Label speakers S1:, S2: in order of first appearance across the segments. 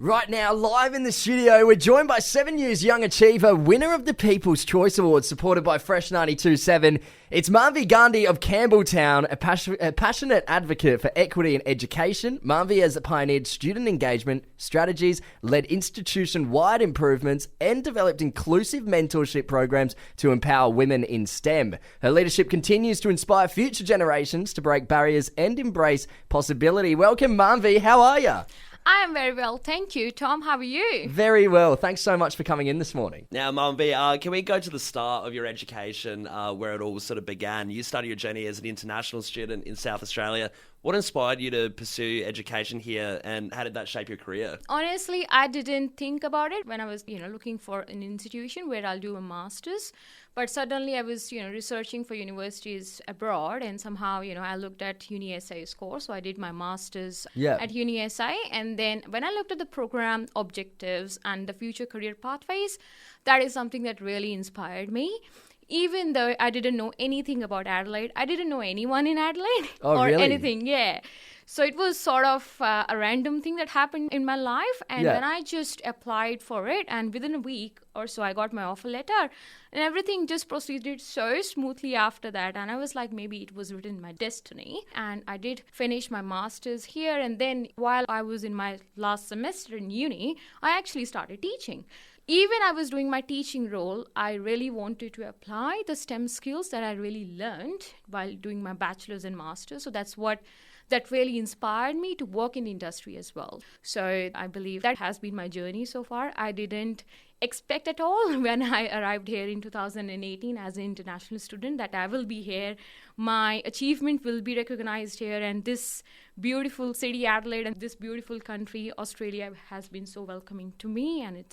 S1: Right now, live in the studio, we're joined by 7 Years Young Achiever, winner of the People's Choice Award, supported by Fresh 92.7. It's Manvi Gandhi of Campbelltown, a passionate advocate for equity in education. Manvi has pioneered student engagement strategies, led institution-wide improvements, and developed inclusive mentorship programs to empower women in STEM. Her leadership continues to inspire future generations to break barriers and embrace possibility. Welcome, Manvi. How are you?
S2: I am very well, thank you. Tom, how are you?
S1: Very well. Thanks so much for coming in this morning.
S3: Now, Manvi, can we go to the start of your education, where it all sort of began? You started your journey as an international student in South Australia. What inspired you to pursue education here, and how did that shape your career?
S2: Honestly, I didn't think about it when I was, looking for an institution where I'll do a master's. But suddenly I was, researching for universities abroad, and somehow, I looked at UniSA's course. So I did my master's at UniSA. And then when I looked at the program objectives and the future career pathways, that is something that really inspired me. Even though I didn't know anything about Adelaide, I didn't know anyone in Adelaide anything. Yeah. So it was sort of a random thing that happened in my life. And then I just applied for it. And within a week or so, I got my offer letter. And everything just proceeded so smoothly after that. And I was like, maybe it was written in my destiny. And I did finish my master's here. And then while I was in my last semester in uni, I actually started teaching. Even I was doing my teaching role, I really wanted to apply the STEM skills that I really learned while doing my bachelor's and master's. So that really inspired me to work in the industry as well. So I believe that has been my journey so far. I didn't expect at all when I arrived here in 2018 as an international student that I will be here. My achievement will be recognized here, and this beautiful city, Adelaide, and this beautiful country, Australia, has been so welcoming to me, and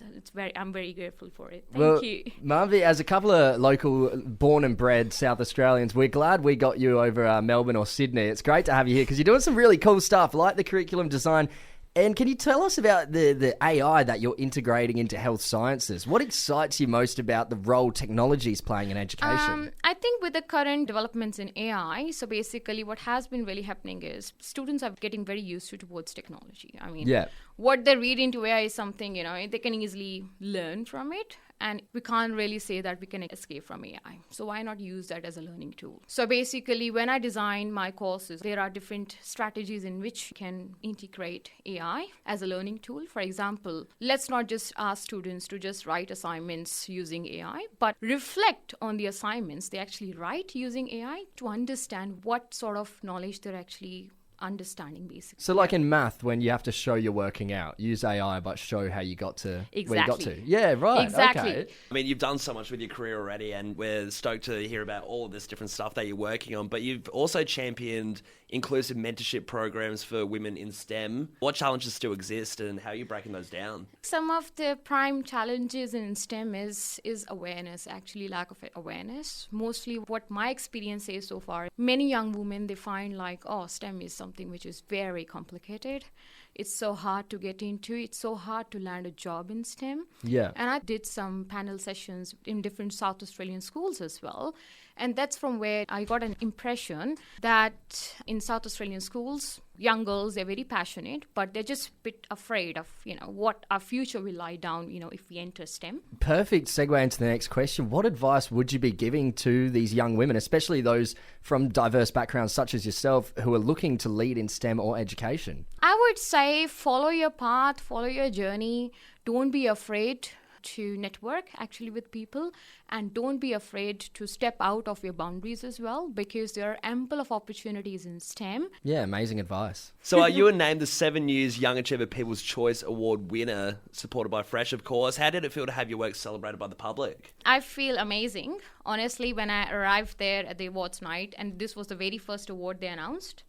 S2: I'm very grateful for it. Thank you.
S1: Manvi, as a couple of local born and bred South Australians, we're glad we got you over Melbourne or Sydney. It's great to have you here because you're doing some really cool stuff like the curriculum design. And can you tell us about the AI that you're integrating into health sciences? What excites you most about the role technology is playing in education?
S2: I think with the current developments in AI, so basically what has been really happening is students are getting very used towards technology. I mean, what they read into AI is something, they can easily learn from it. And we can't really say that we can escape from AI. So why not use that as a learning tool? So basically, when I design my courses, there are different strategies in which you can integrate AI as a learning tool. For example, let's not just ask students to just write assignments using AI, but reflect on the assignments they actually write using AI to understand what sort of knowledge they're actually understanding, basically.
S1: So like in math, when you have to show you're working out, use AI but show how you got to where you got to. Yeah, right.
S2: Exactly.
S1: Okay.
S3: I mean, you've done so much with your career already, and we're stoked to hear about all of this different stuff that you're working on, but you've also championed inclusive mentorship programs for women in STEM. What challenges still exist, and how are you breaking those down?
S2: Some of the prime challenges in STEM is awareness, actually lack of awareness. Mostly what my experience is so far, many young women, they find like, STEM is something which is very complicated. It's so hard to get into. It's so hard to land a job in STEM.
S1: Yeah.
S2: And I did some panel sessions in different South Australian schools as well. And that's from where I got an impression that in South Australian schools, young girls, they're very passionate, but they're just a bit afraid of, what our future will lie down, if we enter STEM.
S1: Perfect segue into the next question. What advice would you be giving to these young women, especially those from diverse backgrounds such as yourself who are looking to lead in STEM or education?
S2: I would say follow your path, follow your journey. Don't be afraid to network actually with people, and don't be afraid to step out of your boundaries as well, because there are ample of opportunities in STEM.
S1: Yeah, amazing advice.
S3: So you were named the 7 Years Young Achiever People's Choice Award winner, supported by Fresh, of course. How did it feel to have your work celebrated by the public?
S2: I feel amazing. Honestly, when I arrived there at the awards night, and this was the very first award they announced,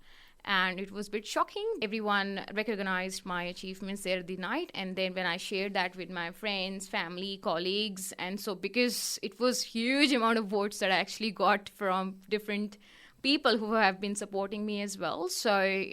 S2: and it was a bit shocking. Everyone recognized my achievements there at the night. And then when I shared that with my friends, family, colleagues, and so because it was huge amount of votes that I actually got from different people who have been supporting me as well. So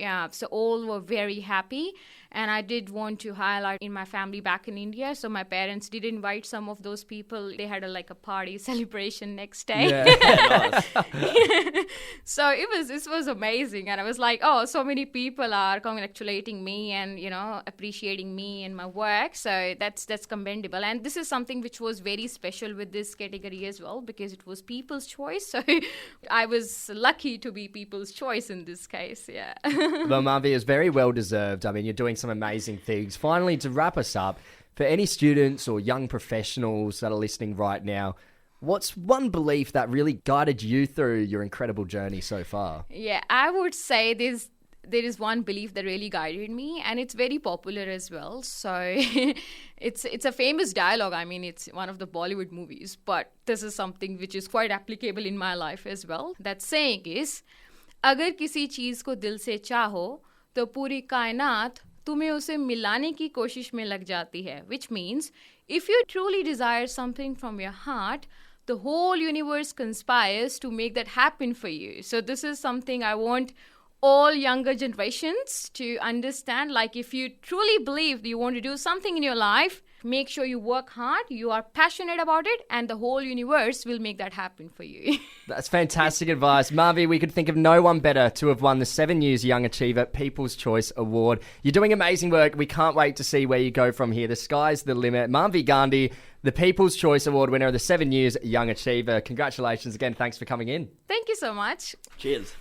S2: all were very happy. And I did want to highlight in my family back in India. So my parents did invite some of those people. They had a party celebration next day.
S3: Yeah, nice.
S2: So this was amazing. And I was like, oh, so many people are congratulating me and, appreciating me and my work. So that's commendable. And this is something which was very special with this category as well, because it was people's choice. So I was lucky to be people's choice in this case. Yeah.
S1: Well, Manvi, is very well deserved. I mean, you're doing some amazing things. Finally, to wrap us up, for any students or young professionals that are listening right now, what's one belief that really guided you through your incredible journey so far?
S2: Yeah, I would say there is one belief that really guided me, and it's very popular as well. So it's a famous dialogue. I mean, it's one of the Bollywood movies, but this is something which is quite applicable in my life as well. That saying is, अगर किसी चीज़ को दिल से चाहो तो पूरी कायनात तुम्हें उसे मिलाने की कोशिश में लग जाती है. Which means, if you truly desire something from your heart, the whole universe conspires to make that happen for you. So this is something I want all younger generations to understand. Like, if you truly believe that you want to do something in your life, make sure you work hard, you are passionate about it, and the whole universe will make that happen for you.
S1: That's fantastic advice. Manvi, we could think of no one better to have won the 7 Years Young Achiever People's Choice Award. You're doing amazing work. We can't wait to see where you go from here. The sky's the limit. Manvi Gandhi, the People's Choice Award winner of the 7 Years Young Achiever. Congratulations again. Thanks for coming in.
S2: Thank you so much.
S3: Cheers.